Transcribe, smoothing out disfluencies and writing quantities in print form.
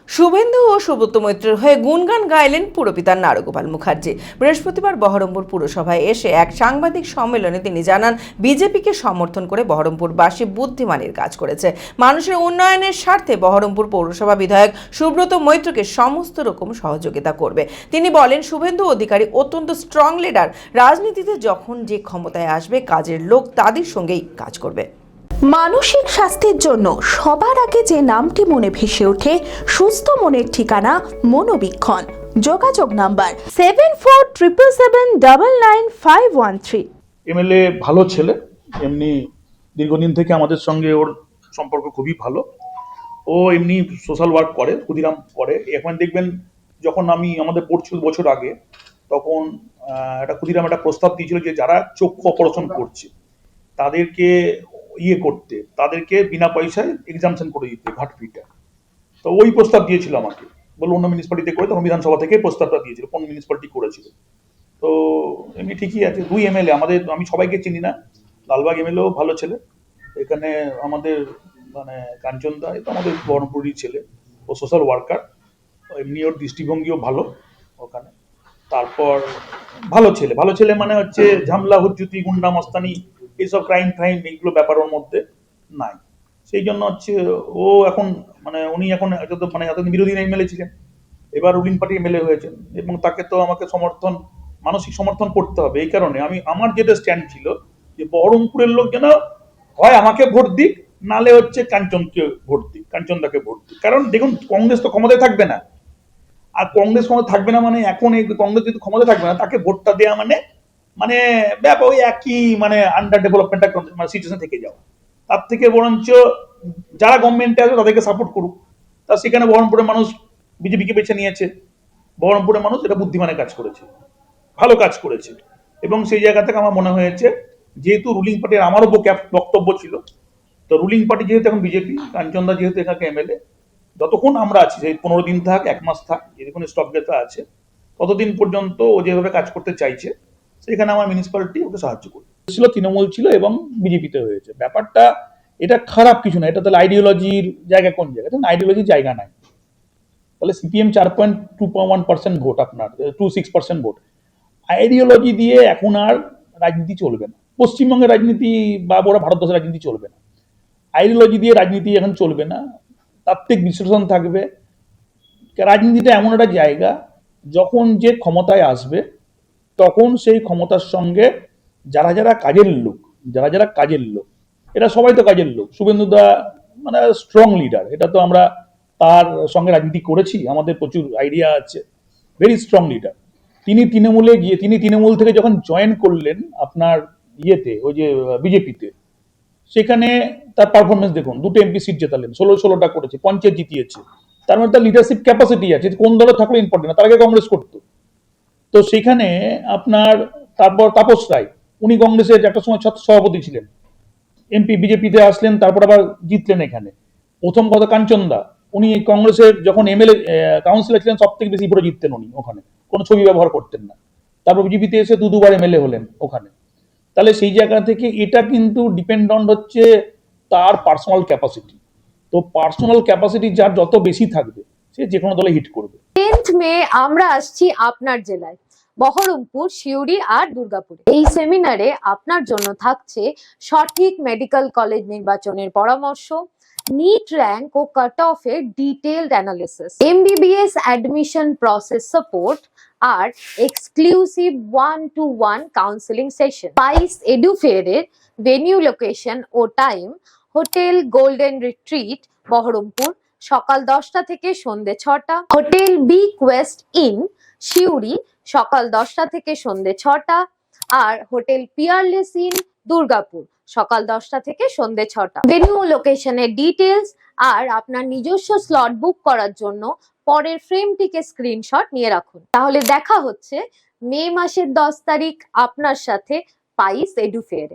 শুভেন্দু ও সুব্রত মৈত্রের হয়ে গুণগান গাইলেন পুরপিতা নারগোপাল মুখার্জি। বৃহস্পতিবার বহরমপুর পুরসভায় এসে এক সাংবাদিক সম্মেলনে তিনি জানান, বিজেপিকে সমর্থন করে বহরমপুরবাসী বুদ্ধিমানের কাজ করেছে। মানুষের উন্নয়নের স্বার্থে বহরমপুর পৌরসভা বিধায়ক সুব্রত মৈত্রকে সমস্ত রকম সহযোগিতা করবে। তিনি বলেন, শুভেন্দু অধিকারী অত্যন্ত স্ট্রং লিডার। রাজনীতিতে যখন যে ক্ষমতায় আসবে, কাজের লোক তাদের সঙ্গেই কাজ করবে। মানসিক স্বাস্থ্যের জন্য সবার আগে যে নামটি মনে ভেসে ওঠে, সুস্থ মনের ঠিকানা মনোবীক্ষণ। যোগাযোগ নাম্বার 7477799513। এমএলএ ভালো ছেলে, এমনি দীর্ঘদিন থেকে আমাদের সঙ্গে ওর সম্পর্ক খুবই ভালো। ও এমনি সোশ্যাল ওয়ার্ক করে, ক্ষুদিরাম করে। এখন দেখবেন, যখন আমি আমাদের পড়ছিল বছর আগে, তখন একটা ক্ষুদিরাম একটা প্রস্তাব দিয়েছিল যে যারা চক্ষু অপারেশন করছে তাদেরকে করতে, তাদেরকে বিনা পয়সায় এক্সামশন করে দিতে ঘাট ফিটা। তো ওই প্রস্তাব দিয়েছিল আমাকে, বললো অন্য মিউনিসিপালিটিতে করে, তখন বিধানসভা থেকে প্রস্তাবটা দিয়েছিল, কোন মিউনিসিপালিটি করেছিল। তো এমনি ঠিকই আছে। দুই এমএলএ আমাদের, আমি সবাইকে চিনি না, লালবাগ এমএলএও ভালো ছেলে, এখানে আমাদের মানে কাঞ্চন দা, এটা আমাদের বহরমপুরেরই ছেলে, ও সোশ্যাল ওয়ার্কার, এমনি ওর দৃষ্টিভঙ্গিও ভালো ওখানে। তারপর ভালো ছেলে, ভালো ছেলে মানে হচ্ছে ঝামলা হুজ্জুতি গুন্ডা মস্তানি এইসব ক্রাইম এইগুলো ব্যাপার ওর মধ্যে নাই। সেই জন্য হচ্ছে ও এখন মানে উনি এখন মানে এতদিন বিরোধী এমএলএ ছিলেন, এবার রুলিং পার্টি এমএলএ হয়েছেন, এবং তাকে তো আমাকে মানসিক সমর্থন করতে হবে। এই কারণে আমার যেটা স্ট্যান্ড ছিল যে বহরমপুরের লোক যেন হয় আমাকে ভোট দিক, নালে হচ্ছে কাঞ্চনকে ভোট দিক, কাঞ্চনদাকে ভোট দিক। কারণ দেখুন, কংগ্রেস তো ক্ষমতায় থাকবে না, আর কংগ্রেস ক্ষমতা থাকবে না মানে এখন এই কংগ্রেস যদি ক্ষমতা থাকবে না, তাকে ভোটটা দেওয়া মানে মানে ব্যাপার ওই একই মানে আন্ডার ডেভেলপমেন্ট মানে সিচুয়েশন থেকে যাওয়া। তার থেকে বরঞ্চ যারা গভর্নমেন্টে আছে তাদেরকে সাপোর্ট করুক। তা সেখানে বহরমপুরের মানুষ বিজেপিকে বেছে নিয়েছে, বহরমপুরের মানুষ এটা বুদ্ধিমানের কাজ করেছে, ভালো কাজ করেছে। এবং সেই জায়গা থেকে আমার মনে হয়েছে, যেহেতু রুলিং পার্টির আমারও বক্তব্য ছিল, তো রুলিং পার্টি যেহেতু এখন বিজেপি, কাঞ্চনদা যেহেতু এখানে এমএলএ, যতক্ষণ আমরা আছি, সেই 15 দিন থাক, 1 মাস থাক, যেখানে স্টপ গেতা আছে, ততদিন পর্যন্ত ও যেভাবে কাজ করতে চাইছে, সেখানে আমার মিউনিসিপ্যালিটি ওকে সাহায্য করবে। ছিল তৃণমূল ছিল এবং বিজেপিতে হয়েছে, ব্যাপারটা এটা খারাপ কিছু না। এটা তাহলে আইডিওলজির জায়গা কোন জায়গা? আইডিওলজির জায়গা নাই। তাহলে সিপিএম 4.21% ভোট, আপনার 26% ভোট। আইডিওলজি দিয়ে এখন আর রাজনীতি চলবে না, পশ্চিমবঙ্গের রাজনীতি বা ওরা ভারতবর্ষের রাজনীতি চলবে না। আইডিওলজি দিয়ে রাজনীতি এখন চলবে না, তাত্ত্বিক বিশ্লেষণ থাকবে। রাজনীতিটা এমন একটা জায়গা, যখন যে ক্ষমতায় আসবে, তখন সেই ক্ষমতার সঙ্গে যারা যারা কাজের লোক, এরা সবাই তো কাজের লোক। শুভেন্দু দা মানে স্ট্রং লিডার, এটা তো আমরা তার সঙ্গে রাজনীতি করেছি, আমাদের প্রচুর আইডিয়া আছে, ভেরি স্ট্রং লিডার। তিনি তৃণমূল থেকে যখন জয়েন করলেন আপনার ওই যে বিজেপিতে, সেখানে তার পারফরমেন্স দেখুন, 2টো এমপি সিট জেতালেন, 16টা করেছে, পঞ্চায়েত জিতিয়েছে। তার মধ্যে তার লিডারশিপ ক্যাপাসিটি আছে, কোন দলে থাকলে ইম্পর্টেন্ট না, তার আগে কংগ্রেস করতো। তো সেখানে আপনার তারপর তাপস রায়, উনি কংগ্রেসের একটা সময় সভাপতি ছিলেন, এমপি বিজেপিতে আসলেন, তারপর আবার জিতলেন এখানে। প্রথম কথা কাঞ্চন দা, উনি কংগ্রেসের যখন এমএলএ কাউন্সিলর ছিলেন, সব থেকে বেশি ভোটে জিততেন উনি, ওখানে কোনো ছবি ব্যবহার করতেন না। তারপর বিজেপিতে এসে দুবার এমএলএ হলেন ওখানে। তাহলে সেই জায়গা থেকে এটা কিন্তু ডিপেন্ডেন্ট হচ্ছে তার পার্সোনাল ক্যাপাসিটি। তো পার্সোনাল ক্যাপাসিটি যার যত বেশি থাকবে, সে যে কোনো দলে হিট করবে। 10th মে আমরা আসছি আপনার জেলায়, বহরমপুর, সিউড়ি আর দুর্গাপুরে। এই সেমিনারে আপনার জন্য থাকছে সঠিক মেডিকেল কলেজ নির্বাচনের পরামর্শ, নিট র্যাঙ্ক ও কাট অফের detailed analysis, MBBS admission process support আর exclusive 1-to-1 counselling session. Spice এডুফেয়ারের ভেনিউ, লোকেশন ও time: hotel Golden Retreat, Baharampur, সকাল 10টা থেকে সন্ধ্যে 6টা। Hotel B Quest Inn, Suri, সকাল 10টা থেকে সন্ধ্যে 6টা। আর হোটেল পিয়ারলেস ইন, দুর্গাপুর, সকাল 10টা থেকে সন্ধ্যে 6টা। ভেন্যু লোকেশনের ডিটেলস আর আপনার নিজস্ব স্লট বুক করার জন্য পরের ফ্রেমটিকে স্ক্রিনশট নিয়ে রাখুন। তাহলে দেখা হচ্ছে মে মাসের 10 তারিখ আপনার সাথে স্পাইস এডুফেয়ারে।